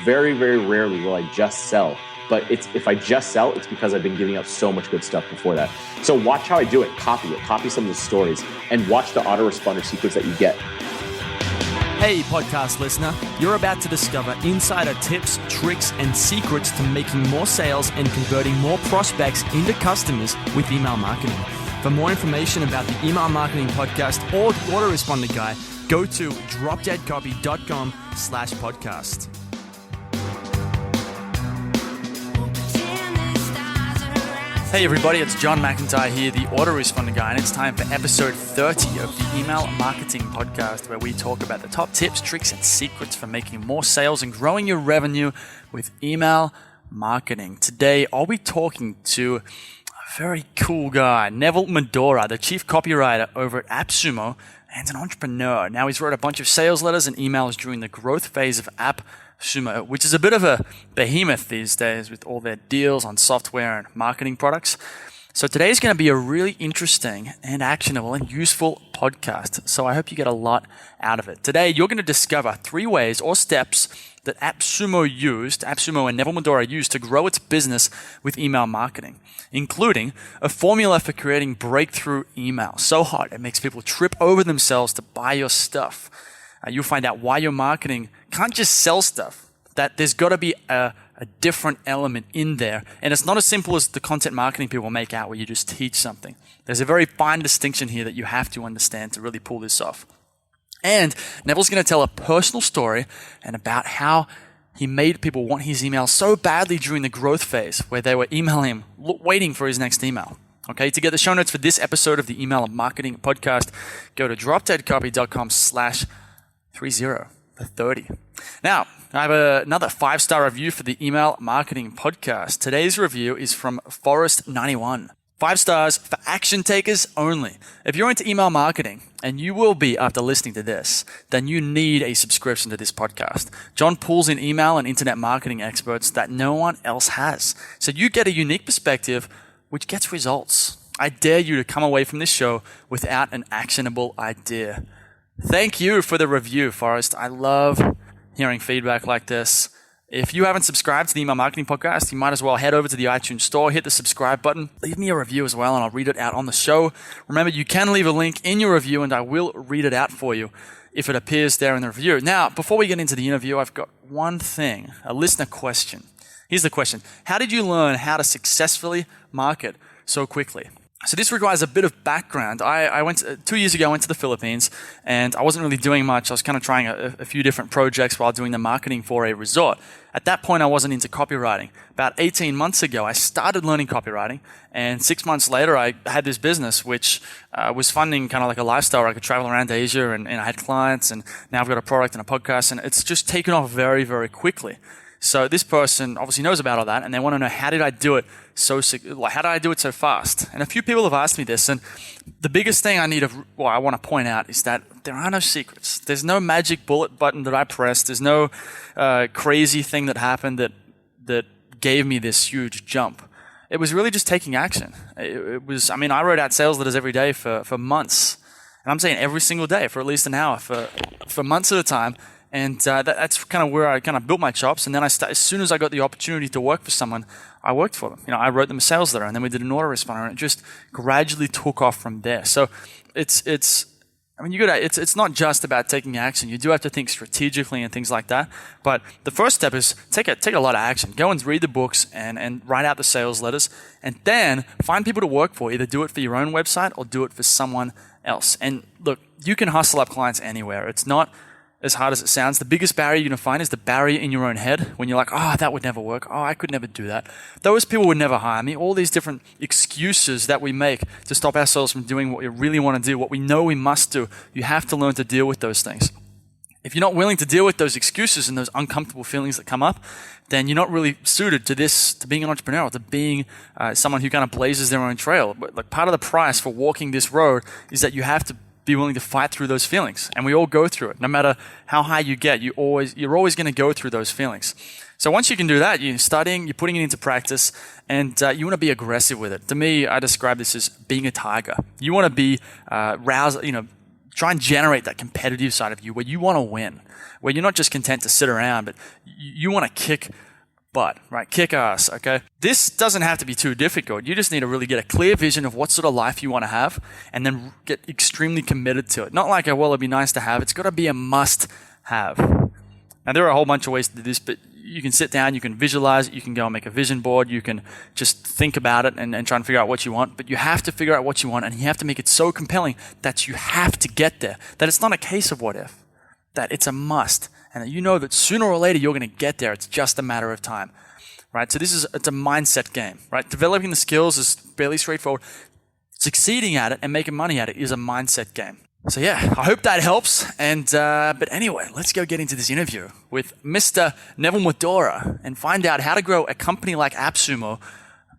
Very, very rarely will I just sell. But if I just sell, it's because I've been giving out so much good stuff before that. So watch how I do it. Copy some of the stories, and watch the autoresponder secrets that you get. Hey, podcast listener, you're about to discover insider tips, tricks, and secrets to making more sales and converting more prospects into customers with email marketing. For more information about the Email Marketing Podcast or the Autoresponder Guy, go to dropdeadcopy.com/podcast. Hey everybody, it's John McIntyre here, the Autoresponder Guy, and it's time for episode 30 of the Email Marketing Podcast, where we talk about the top tips, tricks, and secrets for making more sales and growing your revenue with email marketing. Today, I'll be talking to a very cool guy, Neville Medhora, the chief copywriter over at AppSumo and an entrepreneur. Now, he's wrote a bunch of sales letters and emails during the growth phase of AppSumo, which is a bit of a behemoth these days with all their deals on software and marketing products. So today is going to be a really interesting and actionable and useful podcast. So I hope you get a lot out of it. Today, you're going to discover 3 ways or steps that AppSumo and Neville Medhora used to grow its business with email marketing, including a formula for creating breakthrough email so hot it makes people trip over themselves to buy your stuff. You'll find out why your marketing can't just sell stuff, that there's got to be a different element in there. And it's not as simple as the content marketing people make out where you just teach something. There's a very fine distinction here that you have to understand to really pull this off. And Neville's going to tell a personal story and about how he made people want his email so badly during the growth phase where they were emailing him, waiting for his next email. Okay, to get the show notes for this episode of the Email Marketing Podcast, go to dropdeadcopy.com/30 for 30. Now, I have another 5-star review for the Email Marketing Podcast. Today's review is from Forrest91. 5 stars for action takers only. If you're into email marketing, and you will be after listening to this, then you need a subscription to this podcast. John pulls in email and internet marketing experts that no one else has. So you get a unique perspective which gets results. I dare you to come away from this show without an actionable idea. Thank you for the review, Forrest. I love hearing feedback like this. If you haven't subscribed to the Email Marketing Podcast, you might as well head over to the iTunes store, hit the subscribe button, leave me a review as well, and I'll read it out on the show. Remember, you can leave a link in your review, and I will read it out for you if it appears there in the review. Now, before we get into the interview, I've got one thing, a listener question. Here's the question. How did you learn how to successfully market so quickly? So this requires a bit of background. 2 years ago, I went to the Philippines, and I wasn't really doing much. I was kind of trying a few different projects while doing the marketing for a resort. At that point, I wasn't into copywriting. About 18 months ago, I started learning copywriting, and 6 months later, I had this business which was funding kind of like a lifestyle where I could travel around Asia, and I had clients, and now I've got a product and a podcast, and it's just taken off very, very quickly. So this person obviously knows about all that, and they want to know, how did I do it so fast? And a few people have asked me this, and the biggest thing I want to point out is that there are no secrets. There's no magic bullet button that I pressed. There's no crazy thing that happened that gave me this huge jump. It was really just taking action. I wrote out sales letters every day for months, and I'm saying every single day for at least an hour for months at a time. And that's kind of where I kind of built my chops. And then as soon as I got the opportunity to work for someone, I worked for them. I wrote them a sales letter, and then we did an autoresponder, and it just gradually took off from there. So it's not just about taking action. You do have to think strategically and things like that. But the first step is take a lot of action. Go and read the books and write out the sales letters, and then find people to work for. Either do it for your own website or do it for someone else. And look, you can hustle up clients anywhere. It's not as hard as it sounds. The biggest barrier you're going to find is the barrier in your own head when you're like, that would never work. I could never do that. Those people would never hire me. All these different excuses that we make to stop ourselves from doing what we really want to do, what we know we must do. You have to learn to deal with those things. If you're not willing to deal with those excuses and those uncomfortable feelings that come up, then you're not really suited to being an entrepreneur, to being someone who kind of blazes their own trail. But like, part of the price for walking this road is that you have to be willing to fight through those feelings. And we all go through it. No matter how high you get, you're always going to go through those feelings. So once you can do that, you're studying, you're putting it into practice, and you want to be aggressive with it. To me, I describe this as being a tiger. You want to be Try and generate that competitive side of you where you want to win, where you're not just content to sit around, but you want to kick butt, right? Kick ass, okay? This doesn't have to be too difficult. You just need to really get a clear vision of what sort of life you want to have and then get extremely committed to it. Not like, well, it'd be nice to have. It's got to be a must have. Now, there are a whole bunch of ways to do this, but you can sit down, you can visualize it, you can go and make a vision board, you can just think about it and try and figure out what you want, but you have to figure out what you want and you have to make it so compelling that you have to get there, that it's not a case of what if, that it's a must, and that you know that sooner or later you're going to get there. It's just a matter of time, right? So it's a mindset game, right? Developing the skills is fairly straightforward. Succeeding at it and making money at it is a mindset game. So yeah, I hope that helps. And but anyway, let's go get into this interview with Mr. Neville Medhora and find out how to grow a company like AppSumo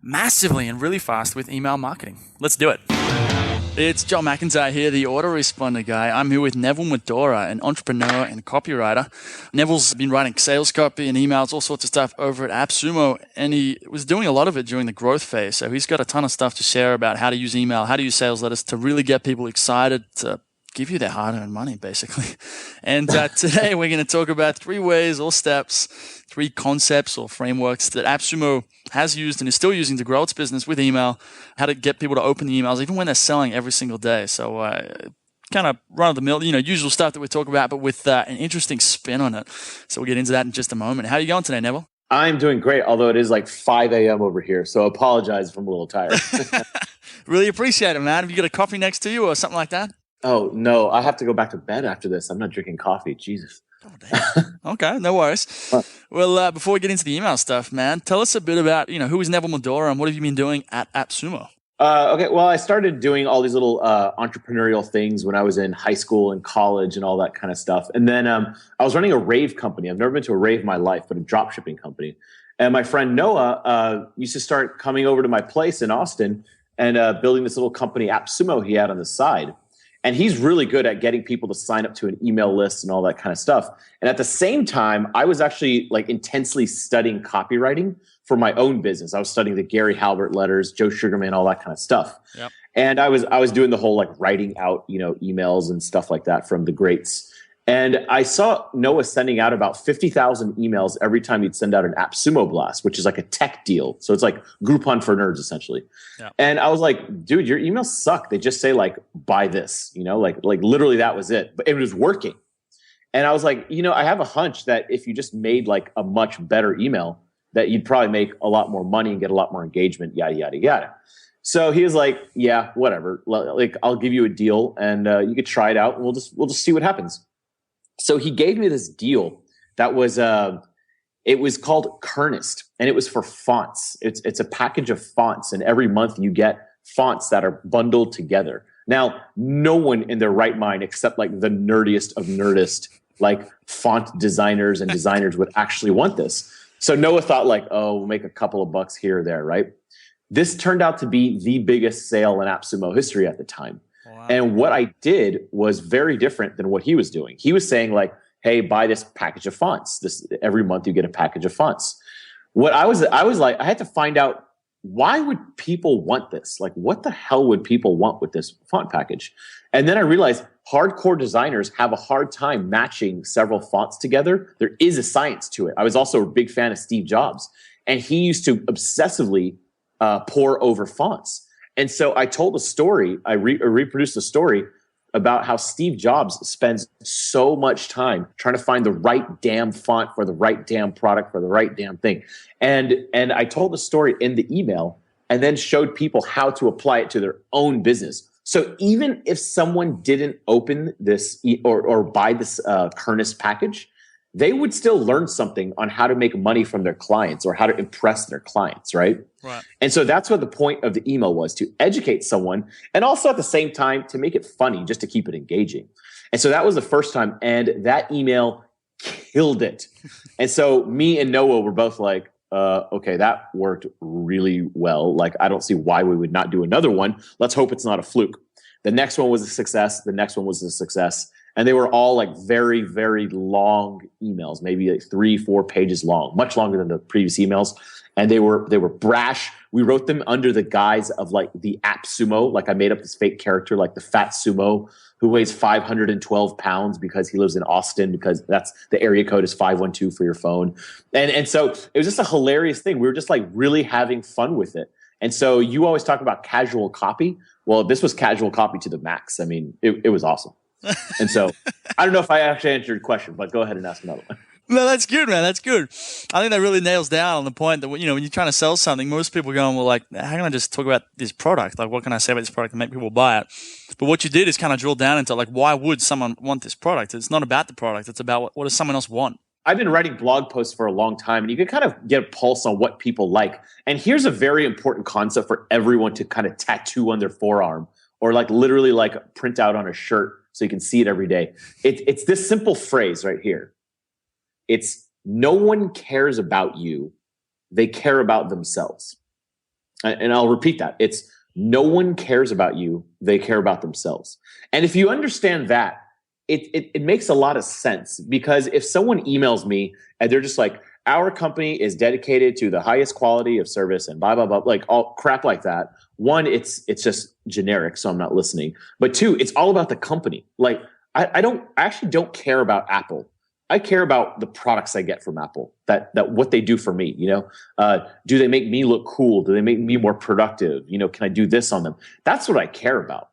massively and really fast with email marketing. Let's do it. It's John McIntyre here, the autoresponder guy. I'm here with Neville Medhora, an entrepreneur and copywriter. Neville's been writing sales copy and emails, all sorts of stuff over at AppSumo, and he was doing a lot of it during the growth phase. So he's got a ton of stuff to share about how to use email, how to use sales letters to really get people excited to give you their hard-earned money, basically. And today we're going to talk about 3 ways or steps, 3 concepts or frameworks that AppSumo has used and is still using to grow its business with email, how to get people to open the emails, even when they're selling every single day. So kind of run-of-the-mill, usual stuff that we talk about, but with an interesting spin on it. So we'll get into that in just a moment. How are you going today, Neville? I'm doing great, although it is like 5 a.m. over here, so apologize if I'm a little tired. Really appreciate it, man. Have you got a coffee next to you or something like that? Oh, no, I have to go back to bed after this. I'm not drinking coffee. Jesus. Oh, damn. Okay, no worries. Well, before we get into the email stuff, man, tell us a bit about, who is Neville Medhora and what have you been doing at AppSumo? Okay, well, I started doing all these little entrepreneurial things when I was in high school and college and all that kind of stuff. And then I was running a rave company. I've never been to a rave in my life, but a drop shipping company. And my friend Noah used to start coming over to my place in Austin and building this little company, AppSumo, he had on the side. And he's really good at getting people to sign up to an email list and all that kind of stuff. And at the same time, I was actually like intensely studying copywriting for my own business. I was studying the Gary Halbert letters, Joe Sugarman, all that kind of stuff. Yep. And I was doing the whole like writing out, emails and stuff like that from the greats. And I saw Noah sending out about 50,000 emails every time he'd send out an AppSumo blast, which is like a tech deal. So it's like Groupon for nerds, essentially. Yeah. And I was like, dude, your emails suck. They just say like, buy this, like literally that was it. But it was working. And I was like, I have a hunch that if you just made like a much better email, that you'd probably make a lot more money and get a lot more engagement, yada, yada, yada. So he was like, yeah, whatever. Like, I'll give you a deal and you could try it out and we'll just see what happens. So he gave me this deal that was, it was called Kernest, and it was for fonts. It's a package of fonts, and every month you get fonts that are bundled together. Now, no one in their right mind, except like the nerdiest of nerdist, like font designers and designers would actually want this. So Noah thought like, oh, we'll make a couple of bucks here or there, right? This turned out to be the biggest sale in AppSumo history at the time. Wow. And what I did was very different than what he was doing. He was saying like, hey, buy this package of fonts. This every month you get a package of fonts. What I was like, I had to find out, why would people want this? Like, what the hell would people want with this font package? And then I realized hardcore designers have a hard time matching several fonts together. There is a science to it. I was also a big fan of Steve Jobs, and he used to obsessively pore over fonts. And so I told a story, I reproduced a story about how Steve Jobs spends so much time trying to find the right damn font for the right damn product for the right damn thing. And I told the story in the email and then showed people how to apply it to their own business. So even if someone didn't open this or buy this Kernest package, they would still learn something on how to make money from their clients or how to impress their clients, right? Right. And so that's what the point of the email was, to educate someone and also at the same time to make it funny, just to keep it engaging. And so that was the first time, and that email killed it. And so me and Noah were both like, okay, that worked really well. Like, I don't see why we would not do another one. Let's hope it's not a fluke. The next one was a success. The next one was a success. And they were all like very, very long emails, maybe like 3-4 pages long, much longer than the previous emails. And they were brash. We wrote them under the guise of like the AppSumo. Like I made up this fake character, like the Fat Sumo, who weighs 512 pounds because he lives in Austin, because that's the area code is 512 for your phone. And so it was just a hilarious thing. We were just like really having fun with it. And so you always talk about casual copy. Well, this was casual copy to the max. I mean, it was awesome. And so I don't know if I actually answered your question, but go ahead and ask another one. No, that's good, man. That's good. I think that really nails down on the point that, when you're trying to sell something, most people are going, well, like, how can I just talk about this product? Like, what can I say about this product and make people buy it? But what you did is kind of drill down into, like, why would someone want this product? It's not about the product. It's about what does someone else want? I've been writing blog posts for a long time, and you can kind of get a pulse on what people like. And here's a very important concept for everyone to kind of tattoo on their forearm, or like literally like print out on a shirt so you can see it every day. It's this simple phrase right here. It's no one cares about you. They care about themselves. And I'll repeat that. It's no one cares about you. They care about themselves. And if you understand that, it makes a lot of sense, because if someone emails me and they're just like, our company is dedicated to the highest quality of service and blah, blah, blah, like all crap like that. One, it's just generic, so I'm not listening. But two, it's all about the company. Like I actually don't care about Apple. I care about the products I get from Apple, that what they do for me. Do they make me look cool? Do they make me more productive? Can I do this on them? That's what I care about.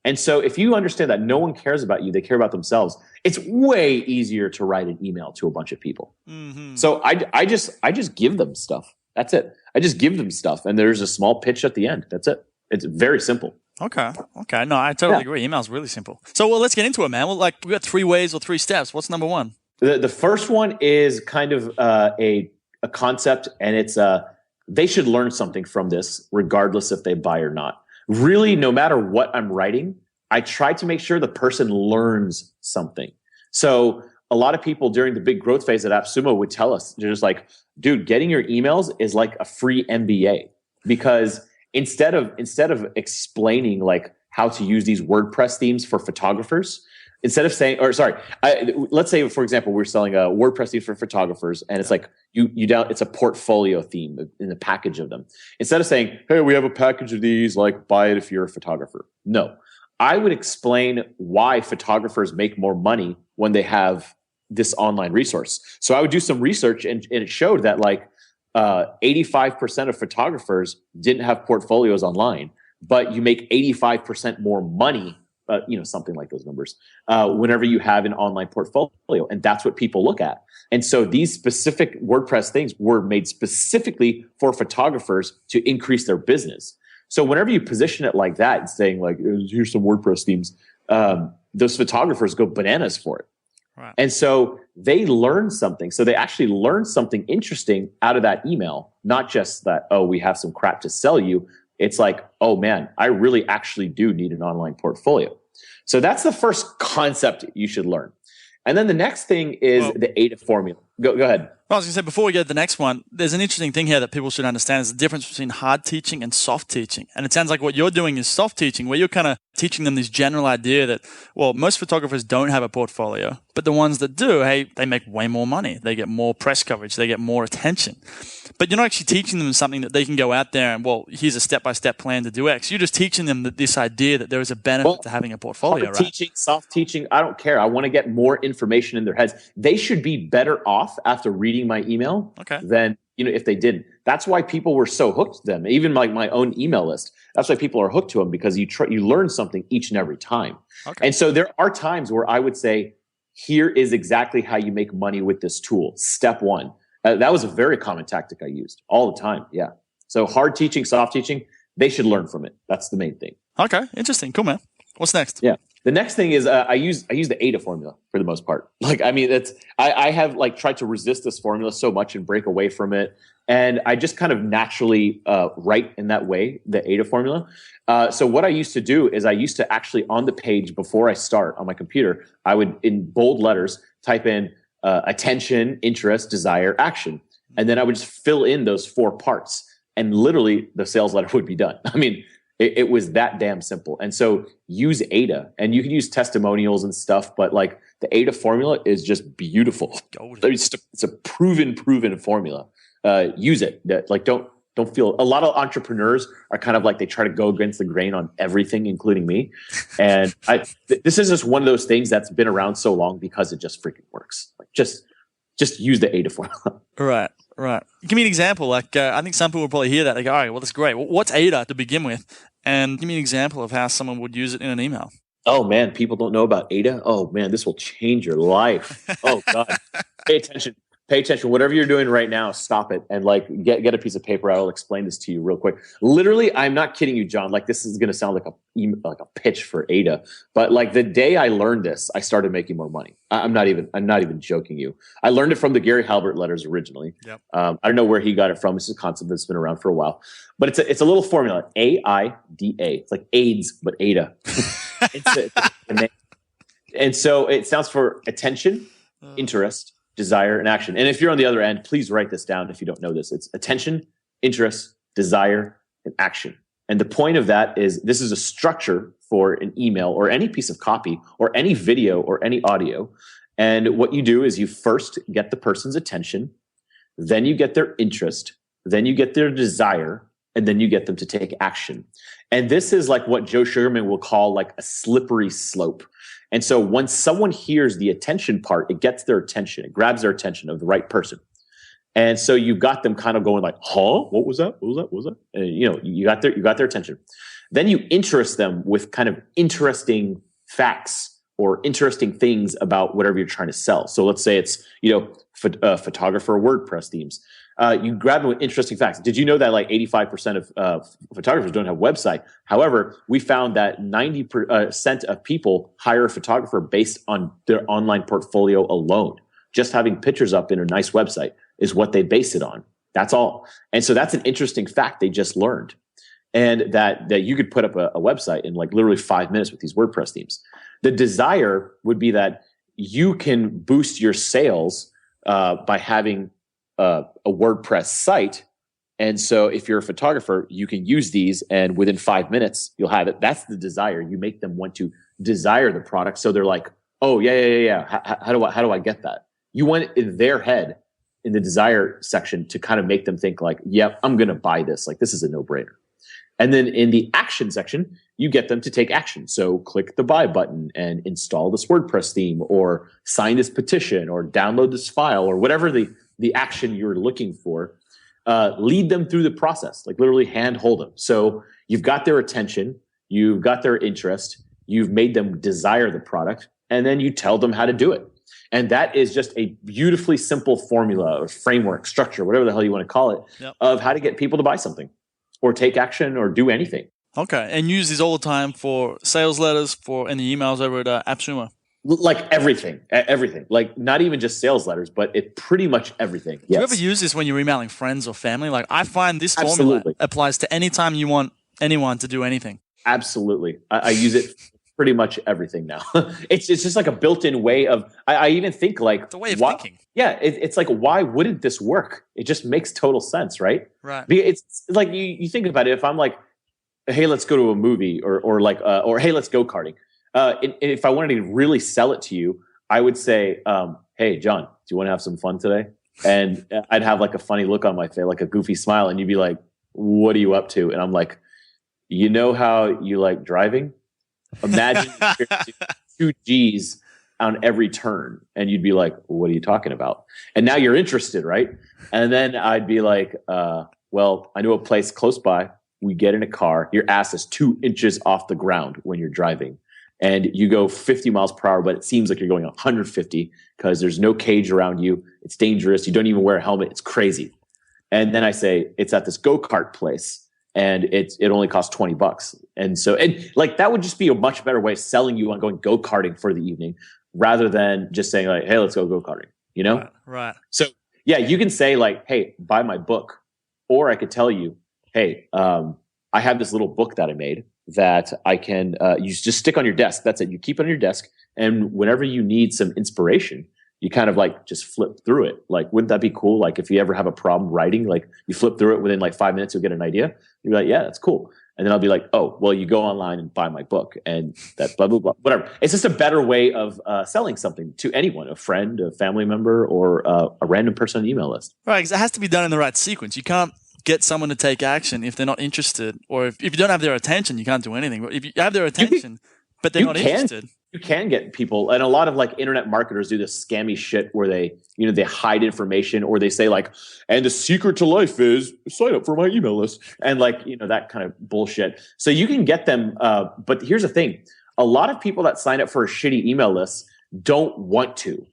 And so if you understand that no one cares about you, they care about themselves, it's way easier to write an email to a bunch of people. Mm-hmm. So I just give them stuff. That's it. I just give them stuff, and there's a small pitch at the end. That's it. It's very simple. Okay. No, I totally agree. Email's really simple. So, let's get into it, man. Well, we got 3 ways or 3 steps. What's number 1? The first one is kind of a concept, and it's they should learn something from this, regardless if they buy or not. Really, no matter what I'm writing, I try to make sure the person learns something. So a lot of people during the big growth phase at AppSumo would tell us, they're just like, dude, getting your emails is like a free MBA, because instead of explaining like how to use these WordPress themes for photographers, instead of saying, let's say, for example, we're selling a WordPress theme for photographers, and it's like it's a portfolio theme in the package of them. Instead of saying, hey, we have a package of these, like buy it if you're a photographer. No, I would explain why photographers make more money when they have this online resource. So I would do some research, and it showed that like 85% of photographers didn't have portfolios online, but you make 85% more money, something like those numbers, whenever you have an online portfolio. And that's what people look at. And so these specific WordPress things were made specifically for photographers to increase their business. So whenever you position it like that and saying like, here's some WordPress themes, those photographers go bananas for it. Right. And so they learn something. So they actually learn something interesting out of that email, not just that, oh, we have some crap to sell you. It's like, oh man, I really actually do need an online portfolio. So that's the first concept you should learn. And then the next thing is the AIDA formula. Go ahead. I was going to say, before we get to the next one, there's an interesting thing here that people should understand is the difference between hard teaching and soft teaching. And it sounds like what you're doing is soft teaching, where you're kind of teaching them this general idea that, well, most photographers don't have a portfolio, but the ones that do, hey, they make way more money. They get more press coverage. They get more attention. But you're not actually teaching them something that they can go out there and, well, here's a step-by-step plan to do X. You're just teaching them this idea that there is a benefit to having a portfolio, right? Teaching, soft teaching, I don't care. I want to get more information in their heads. They should be better off after reading my email than if they didn't. That's why people were so hooked to them. Even like my own email list. That's why people are hooked to them, because you learn something each and every time. Okay. And so there are times where I would say, here is exactly how you make money with this tool. Step 1. That was a very common tactic I used all the time. Yeah. So hard teaching, soft teaching, they should learn from it. That's the main thing. Okay. Interesting. Cool, man. What's next? Yeah. The next thing is I use the AIDA formula for the most part. Like, I mean, I have like tried to resist this formula so much and break away from it. And I just kind of naturally write in that way, the AIDA formula. So what I used to do is I used to actually, on the page before I start on my computer, I would, in bold letters, type in attention, interest, desire, action. And then I would just fill in those 4 parts. And literally the sales letter would be done. I mean, it was that damn simple. And so use AIDA, and you can use testimonials and stuff, but like the AIDA formula is just beautiful. It's a proven formula. Use it. Like don't Don't feel. A lot of entrepreneurs are kind of like they try to go against the grain on everything, including me. And this is just one of those things that's been around so long because it just freaking works. Like just use the AIDA formula. Right. Give me an example. Like I think some people will probably hear that. They go, "All right, well, that's great. Well, what's AIDA to begin with?" And give me an example of how someone would use it in an email. Oh man, people don't know about AIDA. Oh man, this will change your life. Oh God, pay attention. Pay attention. Whatever you're doing right now, stop it and like get a piece of paper. I will explain this to you real quick. Literally, I'm not kidding you, John. Like this is going to sound like a pitch for AIDA, but like the day I learned this, I started making more money. I'm not even joking you. I learned it from the Gary Halbert letters originally. Yep. I don't know where he got it from. It's a concept that's been around for a while, but it's a little formula. AIDA. It's like AIDS, but AIDA. And so it stands for attention, interest, desire, and action. And if you're on the other end, please write this down if you don't know this. It's attention, interest, desire, and action. And the point of that is this is a structure for an email or any piece of copy or any video or any audio. And what you do is you first get the person's attention, then you get their interest, then you get their desire, and then you get them to take action. And this is like what Joe Sugarman will call like a slippery slope. And so once someone hears the attention part, it gets their attention. It grabs their attention of the right person. And so you got them kind of going like, huh? What was that? What was that? What was that? And you got their attention. Then you interest them with kind of interesting facts or interesting things about whatever you're trying to sell. So let's say it's, photographer WordPress themes. You grab them with interesting facts. Did you know that like 85% of photographers don't have a website? However, we found that 90% of people hire a photographer based on their online portfolio alone. Just having pictures up in a nice website is what they base it on. That's all. And so that's an interesting fact they just learned. And that you could put up a website in like literally 5 minutes with these WordPress themes. The desire would be that you can boost your sales by having a WordPress site. And so if you're a photographer, you can use these and within 5 minutes, you'll have it. That's the desire. You make them want to desire the product. So they're like, oh, yeah. How do I get that? You want in their head in the desire section to kind of make them think like, yep, I'm going to buy this. Like this is a no-brainer. And then in the action section, you get them to take action. So click the buy button and install this WordPress theme or sign this petition or download this file or whatever the action you're looking for. Lead them through the process, like literally hand hold them. So you've got their attention, you've got their interest, you've made them desire the product, and then you tell them how to do it. And that is just a beautifully simple formula or framework, structure, whatever the hell you want to call it, yep, of how to get people to buy something or take action or do anything. Okay. And use these all the time for sales letters, and the emails over at AppSumo. Like everything, like not even just sales letters, but it pretty much everything. Do you ever use this when you're emailing friends or family? Like I find this formula Absolutely applies to any time you want anyone to do anything. Absolutely. I use it pretty much everything now. It's just like a built-in way of, I even think like. It's a way of thinking. Yeah. It's like, why wouldn't this work? It just makes total sense, right? Right. It's like, you think about it. If I'm like, hey, let's go to a movie or hey, let's go karting. If I wanted to really sell it to you, I would say, hey, John, do you want to have some fun today? And I'd have like a funny look on my face, like a goofy smile. And you'd be like, what are you up to? And I'm like, you know how you like driving? Imagine you're 2 G's on every turn. And you'd be like, what are you talking about? And now you're interested, right? And then I'd be like, well, I know a place close by. We get in a car. Your ass is 2 inches off the ground when you're driving. And you go 50 miles per hour, but it seems like you're going 150 because there's no cage around you. It's dangerous. You don't even wear a helmet. It's crazy. And then I say, it's at this go-kart place and it only costs $20. And so, and like, that would just be a much better way of selling you on going go-karting for the evening rather than just saying like, hey, let's go go-karting, you know? Right. So yeah, you can say like, hey, buy my book. Or I could tell you, hey, I have this little book that I made that I can you just stick on your desk. That's it. You keep it on your desk. And whenever you need some inspiration, you kind of like just flip through it. Like, wouldn't that be cool? Like if you ever have a problem writing, like you flip through it within like 5 minutes, you'll get an idea. You're like, yeah, that's cool. And then I'll be like, oh, well, you go online and buy my book and that blah, blah, blah, whatever. It's just a better way of selling something to anyone, a friend, a family member, or a random person on the email list. Right. Because it has to be done in the right sequence. You can't get someone to take action if they're not interested, or if you don't have their attention, you can't do anything. But if you have their attention, but they're not interested. You can get people, and a lot of like internet marketers do this scammy shit where they hide information, or they say like, and the secret to life is sign up for my email list, and like, that kind of bullshit. So you can get them. But here's the thing. A lot of people that sign up for a shitty email list don't want to,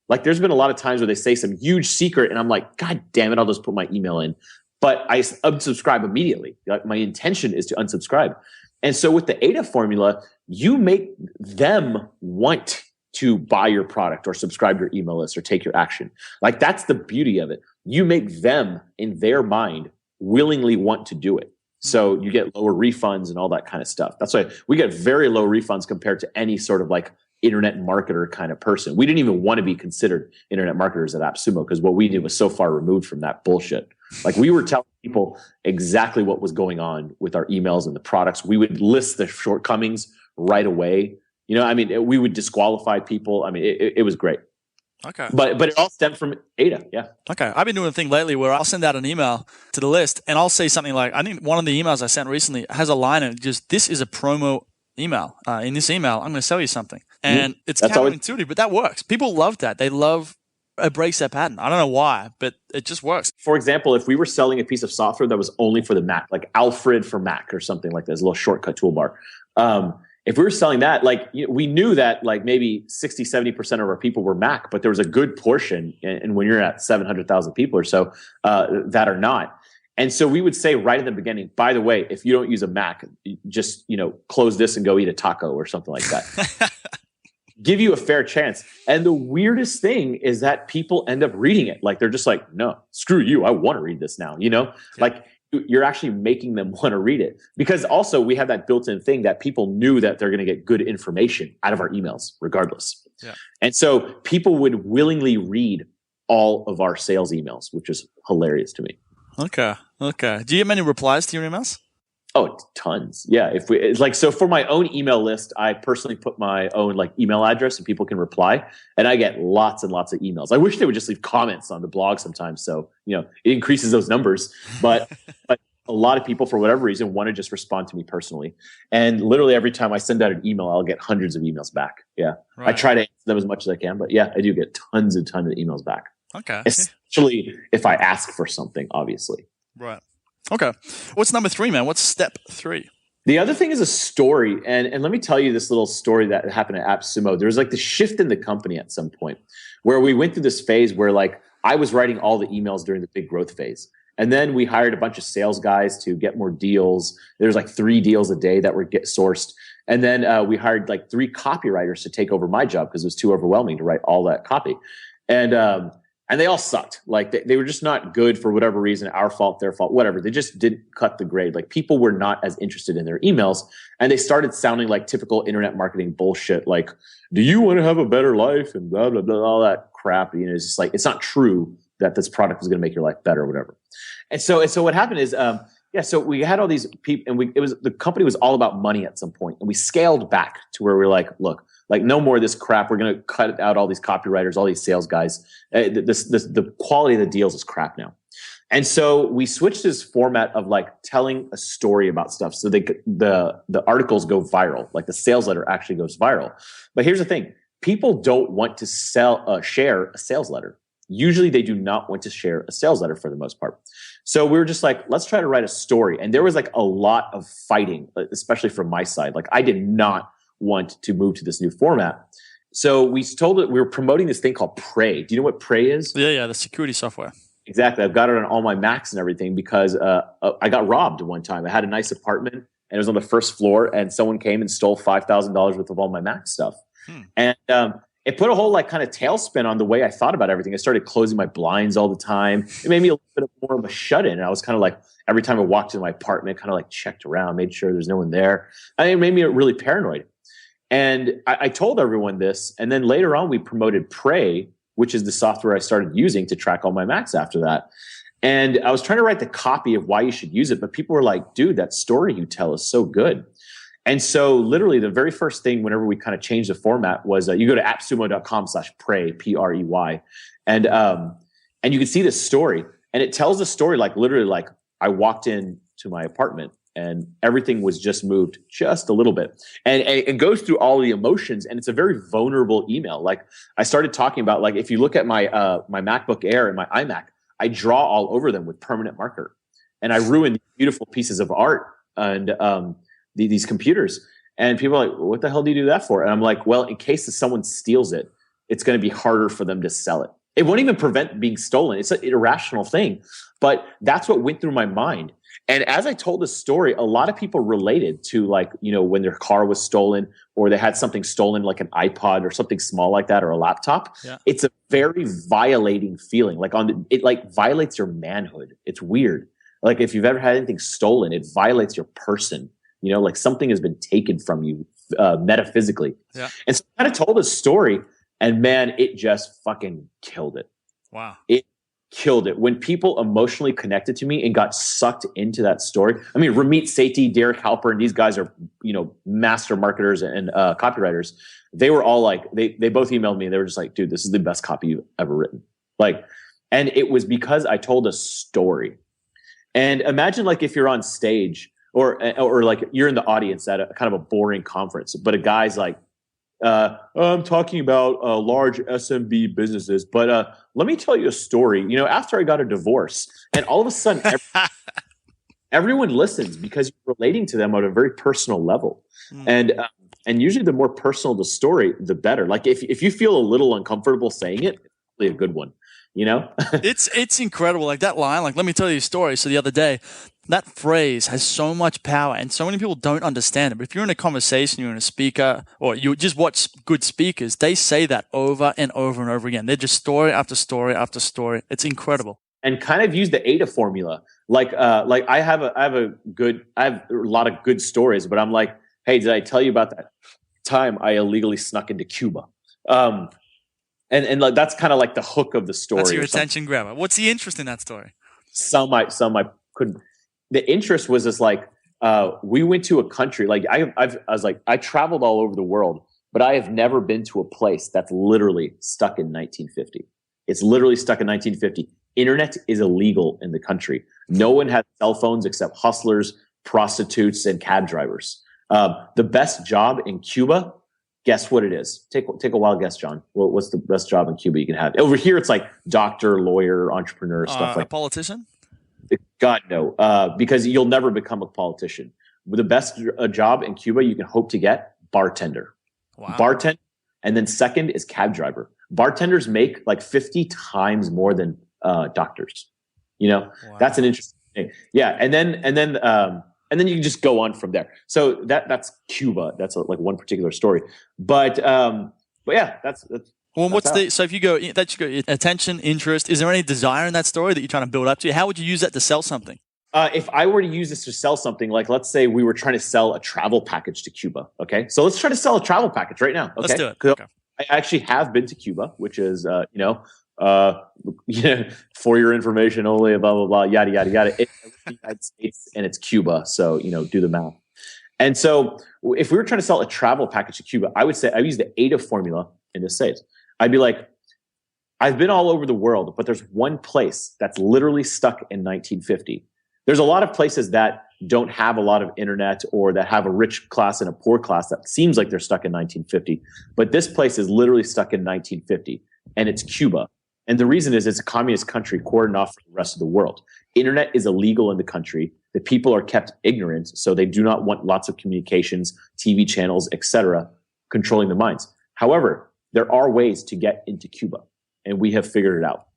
like there's been a lot of times where they say some huge secret and I'm like, God damn it, I'll just put my email in. But I unsubscribe immediately. Like my intention is to unsubscribe. And so with the ADA formula, you make them want to buy your product or subscribe to your email list or take your action. Like that's the beauty of it. You make them in their mind willingly want to do it. So you get lower refunds and all that kind of stuff. That's why we get very low refunds compared to any sort of like internet marketer kind of person. We didn't even want to be considered internet marketers at AppSumo because what we did was so far removed from that bullshit. Like we were telling people exactly what was going on with our emails and the products. We would list the shortcomings right away. We would disqualify people. I mean, it was great. Okay. But it all stemmed from ADA. Yeah. Okay. I've been doing a thing lately where I'll send out an email to the list and I'll say something like, I think one of the emails I sent recently has a line in it, just, this is a promo email. In this email, I'm going to sell you something. And it's counterintuitive, but that works. People love that. They love breaks that pattern. I don't know why, but it just works. For example, if we were selling a piece of software that was only for the Mac, like Alfred for Mac or something like this, a little shortcut toolbar. If we were selling that, like we knew that like maybe 60, 70% of our people were Mac, but there was a good portion, and when you're at 700,000 people or so, that are not. And so we would say right at the beginning, by the way, if you don't use a Mac, just, close this and go eat a taco or something like that. Give you a fair chance. And the weirdest thing is that people end up reading it. Like they're just like, no, screw you. I want to read this now. Like you're actually making them want to read it, because also we have that built-in thing that people knew that they're going to get good information out of our emails regardless. Yeah. And so people would willingly read all of our sales emails, which is hilarious to me. Okay. Do you get many replies to your emails? Oh, tons. Yeah. So for my own email list, I personally put my own like email address and people can reply, and I get lots and lots of emails. I wish they would just leave comments on the blog sometimes. So, it increases those numbers, but a lot of people for whatever reason want to just respond to me personally. And literally every time I send out an email, I'll get hundreds of emails back. Yeah. Right. I try to answer them as much as I can, but yeah, I do get tons and tons of emails back. Okay. Especially if I ask for something, obviously. Right. Okay. What's number 3, man? What's step 3? The other thing is a story. And let me tell you this little story that happened at AppSumo. There was like the shift in the company at some point where we went through this phase where like I was writing all the emails during the big growth phase. And then we hired a bunch of sales guys to get more deals. There's like 3 deals a day that were get sourced. And then we hired like 3 copywriters to take over my job because it was too overwhelming to write all that copy. And they all sucked. Like they were just not good for whatever reason, our fault, their fault, whatever. They just didn't cut the grade. Like people were not as interested in their emails, and they started sounding like typical internet marketing bullshit. Like, do you want to have a better life and blah, blah, blah, all that crap. It's just like, it's not true that this product is going to make your life better or whatever. And so what happened is, so we had all these people, and the company was all about money at some point, and we scaled back to where we're like, look, like no more of this crap. We're going to cut out all these copywriters, all these sales guys. The quality of the deals is crap now. And so we switched this format of like telling a story about stuff. So the articles go viral, like the sales letter actually goes viral. But here's the thing. People don't want to share a sales letter. Usually they do not want to share a sales letter for the most part. So we were just like, let's try to write a story. And there was like a lot of fighting, especially from my side. Like I did not want to move to this new format. So we told it we were promoting this thing called Prey. Do you know what Prey is? Yeah, the security software. Exactly. I've got it on all my Macs and everything because I got robbed one time. I had a nice apartment and it was on the first floor, and someone came and stole $5,000 worth of all my Mac stuff. And it put a whole like kind of tailspin on the way I thought about everything. I started closing my blinds all the time. It made me a little bit more of a shut-in. And I was kind of like, every time I walked into my apartment, kind of like checked around, made sure there's no one there. And it made me really paranoid. And I told everyone this. And then later on, we promoted Prey, which is the software I started using to track all my Macs after that. And I was trying to write the copy of why you should use it. But people were like, dude, that story you tell is so good. And so literally the very first thing whenever we kind of changed the format was you go to appsumo.com/prey, Prey. And you can see this story. And it tells a story like literally like I walked into my apartment and everything was just moved just a little bit. And it goes through all the emotions, and it's a very vulnerable email. Like I started talking about, like, if you look at my my MacBook Air and my iMac, I draw all over them with permanent marker. And I ruin beautiful pieces of art and these computers. And people are like, what the hell do you do that for? And I'm like, well, in case that someone steals it, it's going to be harder for them to sell it. It won't even prevent being stolen. It's an irrational thing. But that's what went through my mind. And as I told the story, a lot of people related to, like, you know, when their car was stolen or they had something stolen, like an iPod or something small like that, or a laptop. Yeah. It's a very violating feeling. Like it like violates your manhood. It's weird. Like if you've ever had anything stolen, it violates your person. You know, like something has been taken from you metaphysically. Yeah. And so I kind of told a story, and man, it just fucking killed it. Wow. It killed it. When people emotionally connected to me and got sucked into that story. I mean, Ramit Sethi, Derek Halper, and these guys are, you know, master marketers and copywriters. They were all like, they both emailed me and they were just like, dude, this is the best copy you've ever written. Like, and it was because I told a story. And imagine like if you're on stage or like you're in the audience at a kind of a boring conference, but a guy's like, I'm talking about large SMB businesses, but let me tell you a story. You know, after I got a divorce, and all of a sudden, everyone listens because you're relating to them on a very personal level. And usually, the more personal the story, the better. Like if you feel a little uncomfortable saying it, it's really a good one. You know, it's incredible. Like that line, like, let me tell you a story. So the other day, that phrase has so much power, and so many people don't understand it. But if you're in a conversation, you're in a speaker, or you just watch good speakers, they say that over and over and over again. They're just story after story after story. It's incredible. And kind of use the AIDA formula. Like I have a lot of good stories, but I'm like, hey, did I tell you about that time I illegally snuck into Cuba? And like that's kind of like the hook of the story. That's your attention grabber. What's the interest in that story? Some I couldn't. The interest was just like we went to a country. Like I was like, I traveled all over the world, but I have never been to a place that's literally stuck in 1950. It's literally stuck in 1950. Internet is illegal in the country. No one has cell phones except hustlers, prostitutes, and cab drivers. The best job in Cuba. Guess what it is? Take a wild guess, John. What's the best job in Cuba you can have? Over here, it's like doctor, lawyer, entrepreneur, stuff like that. A politician? God, no. Because you'll never become a politician. The best job in Cuba you can hope to get, bartender. Wow. Bartender. And then second is cab driver. Bartenders make like 50 times more than doctors. You know, wow. That's an interesting thing. Yeah. And then you can just go on from there. So that's Cuba. That's like one particular story. But yeah, that's well, so if you go attention, interest, is there any desire in that story that you're trying to build up to? How would you use that to sell something? If I were to use this to sell something, like let's say we were trying to sell a travel package to Cuba. Okay. So let's try to sell a travel package right now. Okay. Let's do it. Okay. I actually have been to Cuba, which is, for your information only, blah, blah, blah, yada, yada, yada. It's the United States and it's Cuba. So, do the math. And so if we were trying to sell a travel package to Cuba, I would say I use the AIDA formula in the States. I'd be like, I've been all over the world, but there's one place that's literally stuck in 1950. There's a lot of places that don't have a lot of internet or that have a rich class and a poor class that seems like they're stuck in 1950. But this place is literally stuck in 1950, and it's Cuba. And the reason is it's a communist country cordoned off from the rest of the world. Internet is illegal in the country. The people are kept ignorant, so they do not want lots of communications, TV channels, etc., controlling the minds. However, there are ways to get into Cuba, and we have figured it out.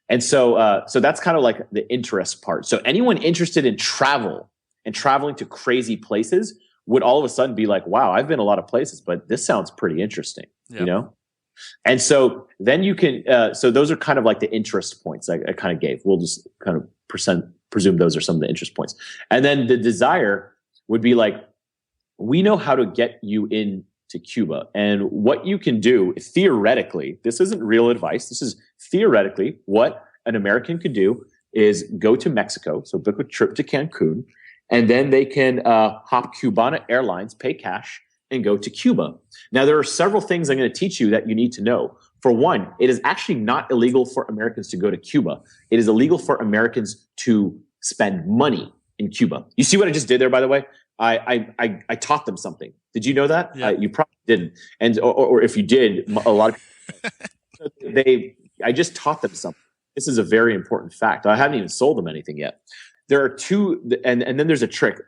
And so that's kind of like the interest part. So anyone interested in travel and traveling to crazy places would all of a sudden be like, wow, I've been a lot of places, but this sounds pretty interesting, And so then you can, so those are kind of like the interest points I kind of gave. We'll just kind of presume those are some of the interest points. And then the desire would be like, we know how to get you into Cuba. And what you can do theoretically, this isn't real advice. This is theoretically what an American could do is go to Mexico. So book a trip to Cancun, and then they can hop Cubana Airlines, pay cash, and go to Cuba. Now, there are several things I'm going to teach you that you need to know. For one, it is actually not illegal for Americans to go to Cuba. It is illegal for Americans to spend money in Cuba. You see what I just did there, by the way? I taught them something. Did you know that? Yeah. You probably didn't. And or if you did, a lot of I just taught them something. This is a very important fact. I haven't even sold them anything yet. There are two, and then there's a trick.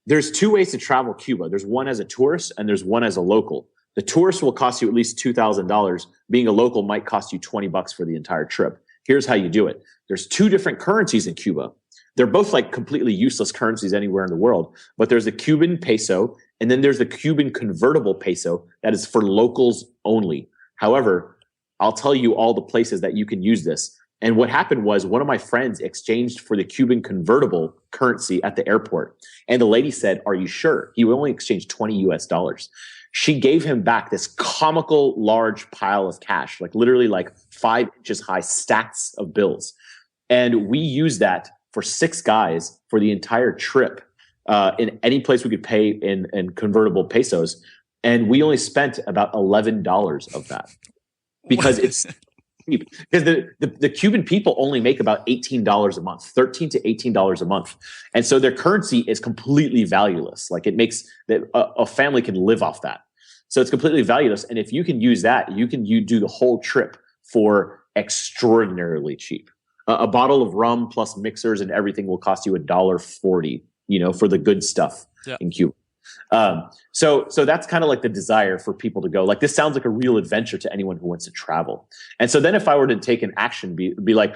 There's two ways to travel Cuba. There's one as a tourist and there's one as a local. The tourist will cost you at least $2,000. Being a local might cost you $20 for the entire trip. Here's how you do it. There's two different currencies in Cuba. They're both like completely useless currencies anywhere in the world. But there's the Cuban peso, and then there's the Cuban convertible peso that is for locals only. However, I'll tell you all the places that you can use this. And what happened was one of my friends exchanged for the Cuban convertible currency at the airport. And the lady said, "Are you sure?" He only exchanged $20. She gave him back this comical large pile of cash, like literally like 5 inches high stacks of bills. And we used that for 6 guys for the entire trip in any place we could pay in convertible pesos. And we only spent about $11 of that because it's cheap. Because the Cuban people only make about $18 a month, $13 to $18 a month. And so their currency is completely valueless. Like it makes that a family can live off that. So it's completely valueless. And if you can use that, you do the whole trip for extraordinarily cheap. A bottle of rum plus mixers and everything will cost you $1.40, for the good stuff in Cuba. So that's kind of like the desire for people to go. Like this sounds like a real adventure to anyone who wants to travel. And so then if I were to take an action, be like,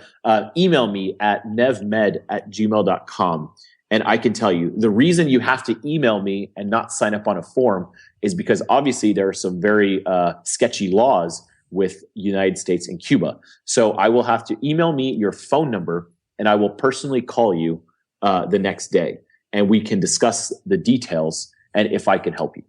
email me at nevmed@gmail.com. And I can tell you the reason you have to email me and not sign up on a form is because obviously there are some very sketchy laws with United States and Cuba. So I will have to email me your phone number and I will personally call you the next day and we can discuss the details and if I can help you.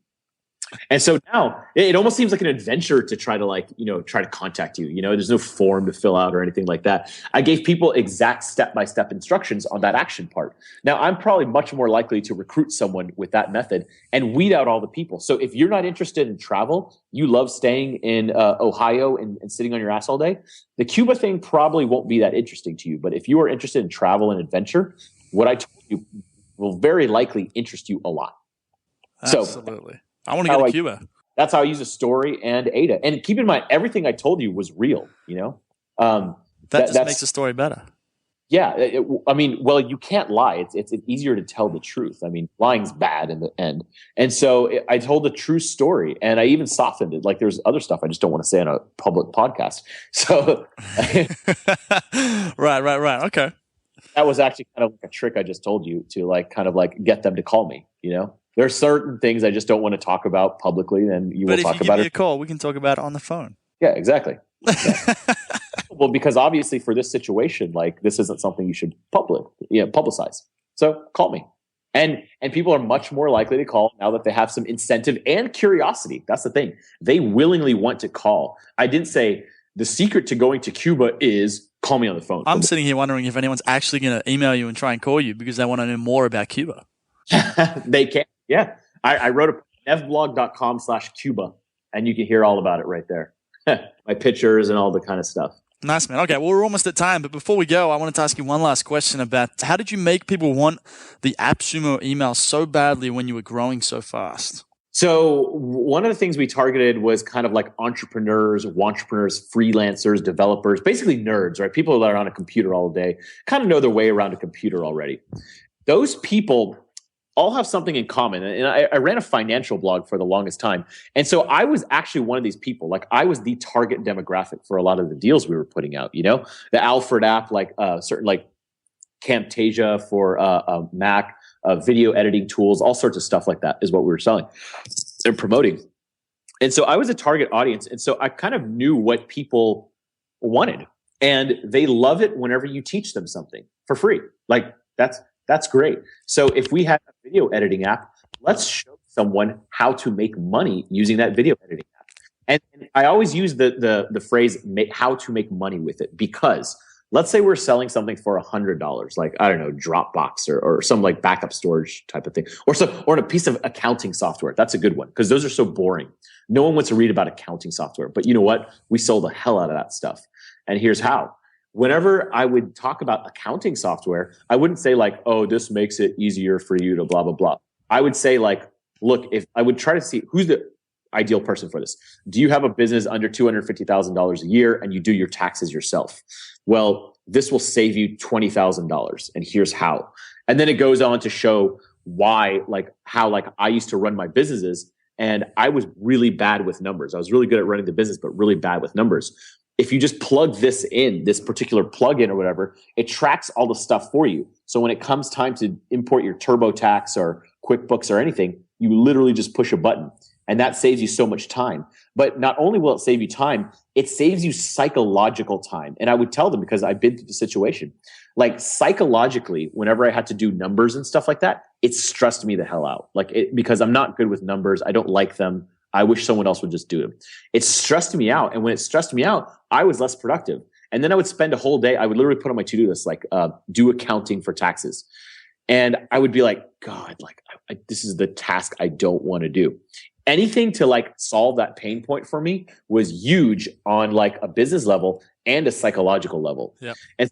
And so now it almost seems like an adventure to try to contact you. There's no form to fill out or anything like that. I gave people exact step-by-step instructions on that action part. Now I'm probably much more likely to recruit someone with that method and weed out all the people. So if you're not interested in travel, you love staying in Ohio and sitting on your ass all day, the Cuba thing probably won't be that interesting to you. But if you are interested in travel and adventure, what I told you will very likely interest you a lot. Absolutely. So, I want to go to Cuba. That's how I use a story and Ada. And keep in mind, everything I told you was real, That just makes the story better. Yeah. You can't lie. It's easier to tell the truth. Lying's bad in the end. And so I told a true story and I even softened it. Like there's other stuff I just don't want to say on a public podcast. So. Right. Okay. That was actually kind of like a trick I just told you to get them to call me, There are certain things I just don't want to talk about publicly, and you will talk about it. But if you give me a call, we can talk about it on the phone. Yeah, exactly. Yeah. Well, because obviously for this situation, this isn't something you should publicize. So call me. And people are much more likely to call now that they have some incentive and curiosity. That's the thing. They willingly want to call. I didn't say the secret to going to Cuba is call me on the phone. I'm sitting here wondering if anyone's actually going to email you and try and call you because they want to know more about Cuba. They can. Yeah. I wrote a nevblog.com/Cuba and you can hear all about it right there. My pictures and all the kind of stuff. Nice, man. Okay, well, we're almost at time, but before we go, I wanted to ask you one last question about how did you make people want the AppSumo email so badly when you were growing so fast? So one of the things we targeted was kind of like entrepreneurs, freelancers, developers, basically nerds, right? People that are on a computer all day, kind of know their way around a computer already. Those people all have something in common. And I ran a financial blog for the longest time. And so I was actually one of these people. Like I was the target demographic for a lot of the deals we were putting out, the Alfred app, certain Camtasia for Mac, video editing tools, all sorts of stuff like that is what we were selling and promoting. And so I was a target audience. And so I kind of knew what people wanted. And they love it whenever you teach them something for free. That's great. So if we had a video editing app, let's show someone how to make money using that video editing app. And I always use the phrase how to make money with it because let's say we're selling something for $100, like, I don't know, Dropbox or some like backup storage type of thing, or a piece of accounting software. That's a good one because those are so boring. No one wants to read about accounting software. But you know what? We sold the hell out of that stuff. And here's how. Whenever I would talk about accounting software, I wouldn't say like, oh, this makes it easier for you to blah, blah, blah. I would say like, look, if I would try to see who's the ideal person for this. Do you have a business under $250,000 a year and you do your taxes yourself? Well, this will save you $20,000. And here's how. And then it goes on to show why, like how like I used to run my businesses and I was really bad with numbers. I was really good at running the business, but really bad with numbers. If you just plug this in, this particular plugin or whatever, it tracks all the stuff for you. So when it comes time to import your TurboTax or QuickBooks or anything, you literally just push a button. And that saves you so much time. But not only will it save you time, it saves you psychological time. And I would tell them, because I've been through the situation, like psychologically, whenever I had to do numbers and stuff like that, it stressed me the hell out. Because I'm not good with numbers. I don't like them. I wish someone else would just do them. It stressed me out. And when it stressed me out, I was less productive. And then I would spend a whole day, I would literally put on my to-do list, like do accounting for taxes. And I would be like, God, like this is the task I don't want to do. Anything to like solve that pain point for me was huge on like a business level and a psychological level. Yep. And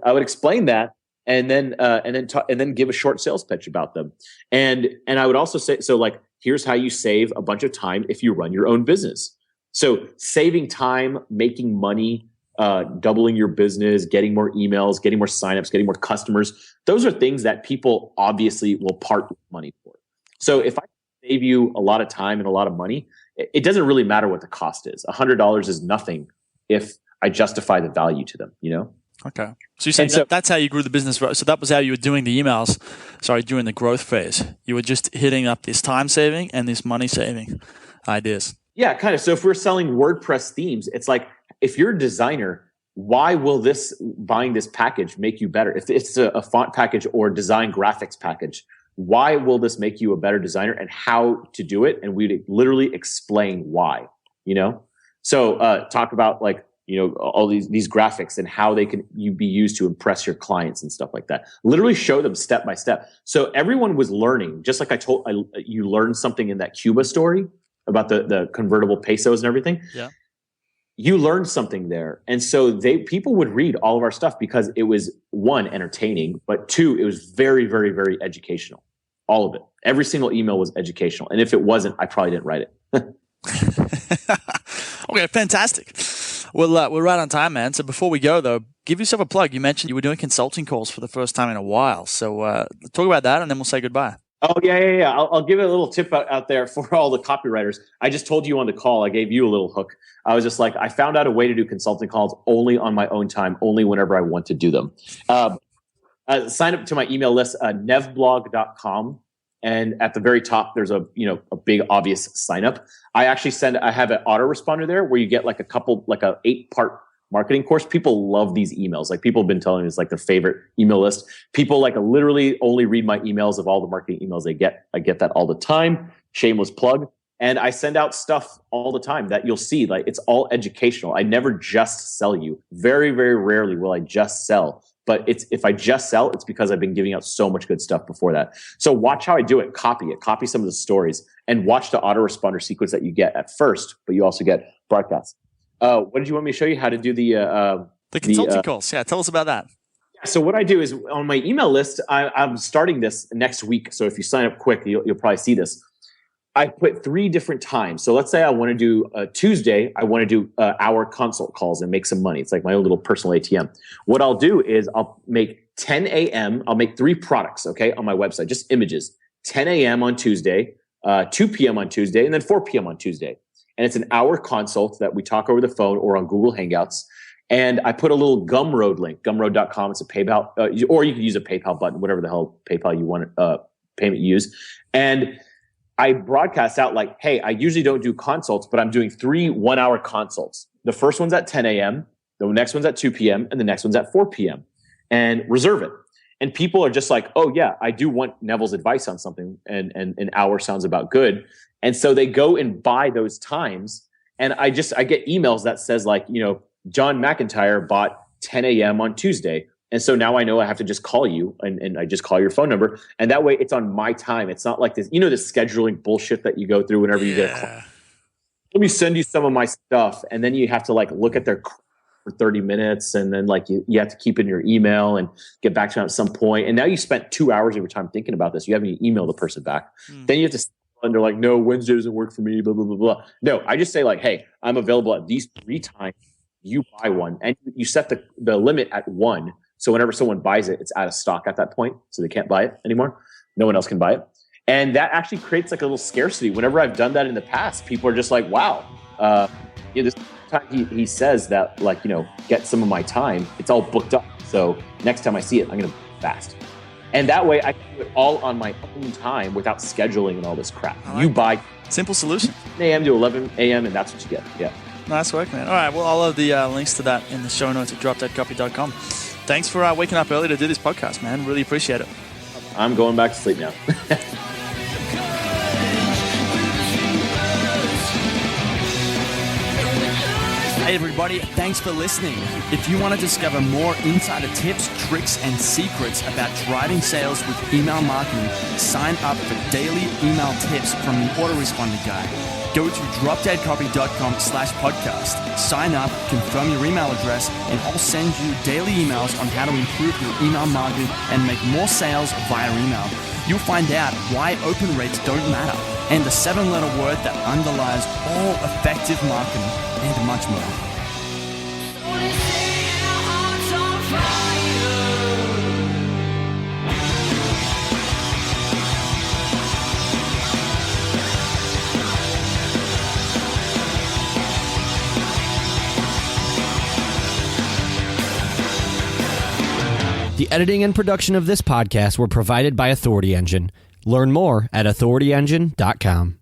I would explain that and then give a short sales pitch about them. And I would also say, so like, here's how you save a bunch of time if you run your own business. So saving time, making money, doubling your business, getting more emails, getting more signups, getting more customers. Those are things that people obviously will part with money for. So if I save you a lot of time and a lot of money, it doesn't really matter what the cost is. $100 is nothing if I justify the value to them, you know? Okay. So you're saying that's how you grew the business. So that was how you were doing the emails, during the growth phase. You were just hitting up this time saving and this money saving ideas. Yeah, kind of. So if we're selling WordPress themes, it's like, if you're a designer, why will buying this package make you better? If it's a font package or design graphics package, why will this make you a better designer and how to do it? And we'd literally explain why, you know? So talk about like, you know, all these graphics and how they can be used to impress your clients and stuff like that. Literally show them step by step. So everyone was learning, just like you learned something in that Cuba story about the convertible pesos and everything. Yeah. You learned something there. And so people would read all of our stuff because it was, one, entertaining, but two, it was very, very, very educational. All of it. Every single email was educational. And if it wasn't, I probably didn't write it. Okay, fantastic. Well, we're right on time, man. So before we go, though, give yourself a plug. You mentioned you were doing consulting calls for the first time in a while. So talk about that, and then we'll say goodbye. Oh, yeah. I'll give it a little tip out there for all the copywriters. I just told you on the call, I gave you a little hook. I was just like, I found out a way to do consulting calls only on my own time, only whenever I want to do them. Sign up to my email list, nevblog.com. And at the very top, there's a big obvious sign up. I have an autoresponder there where you get like a 8-part marketing course. People love these emails. Like people have been telling me it's like their favorite email list. People like literally only read my emails of all the marketing emails they get. I get that all the time. Shameless plug. And I send out stuff all the time that you'll see. Like it's all educational. I never just sell you. Very, very rarely will I just sell. But if I just sell, it's because I've been giving out so much good stuff before that. So watch how I do it. Copy some of the stories, and watch the autoresponder sequence that you get at first, but you also get broadcasts. What did you want me to show you? How to do the consulting calls? Yeah, tell us about that. So what I do is on my email list, I'm starting this next week. So if you sign up quick, you'll probably see this. I put 3 different times. So let's say I want to do Tuesday. I want to do hour consult calls and make some money. It's like my own little personal ATM. What I'll do is I'll make 10 a.m. I'll make 3 products, okay, on my website, just images. 10 a.m. on Tuesday, 2 p.m. on Tuesday, and then 4 p.m. on Tuesday. And it's an hour consult that we talk over the phone or on Google Hangouts. And I put a little Gumroad link, gumroad.com. It's a PayPal, or you can use a PayPal button, whatever the hell PayPal you want, payment you use. And I broadcast out like, hey, I usually don't do consults, but I'm doing 3 one-hour consults. The first one's at 10 a.m., the next one's at 2 p.m., and the next one's at 4 p.m. And reserve it. And people are just like, oh, yeah, I do want Neville's advice on something, and an hour sounds about good. And so they go and buy those times. And I get emails that says like, John McIntyre bought 10 a.m. on Tuesday. And so now I know I have to just call you and I just call your phone number. And that way it's on my time. It's not like this, the scheduling bullshit that you go through whenever you get a call. Let me send you some of my stuff. And then you have to like look at their for 30 minutes. And then like you have to keep in your email and get back to them at some point. And now you spent 2 hours of your time thinking about this. You haven't even emailed the person back. Then you have to, and they're like, no, Wednesday doesn't work for me, blah, blah, blah, blah. No, I just say like, hey, I'm available at these 3 times. You buy one. And you set the limit at 1. So whenever someone buys it, it's out of stock at that point. So they can't buy it anymore. No one else can buy it. And that actually creates like a little scarcity. Whenever I've done that in the past, people are just like, wow. This time he says that like, get some of my time. It's all booked up. So next time I see it, I'm going to fast. And that way I can do it all on my own time without scheduling and all this crap. You buy. Simple solution. 10 a.m. to 11 a.m. and that's what you get. Yeah. Nice work, man. All right. Well, I'll have the links to that in the show notes at dropdeadcopy.com. Thanks for waking up early to do this podcast, man. Really appreciate it. I'm going back to sleep now. Hey everybody, thanks for listening. If you want to discover more insider tips, tricks, and secrets about driving sales with email marketing, sign up for daily email tips from the autoresponder guy. Go to dropdeadcopy.com/podcast. Sign up, confirm your email address, and I'll send you daily emails on how to improve your email marketing and make more sales via email. You'll find out why open rates don't matter and the 7-letter word that underlies all effective marketing and much more. The editing and production of this podcast were provided by Authority Engine. Learn more at authorityengine.com.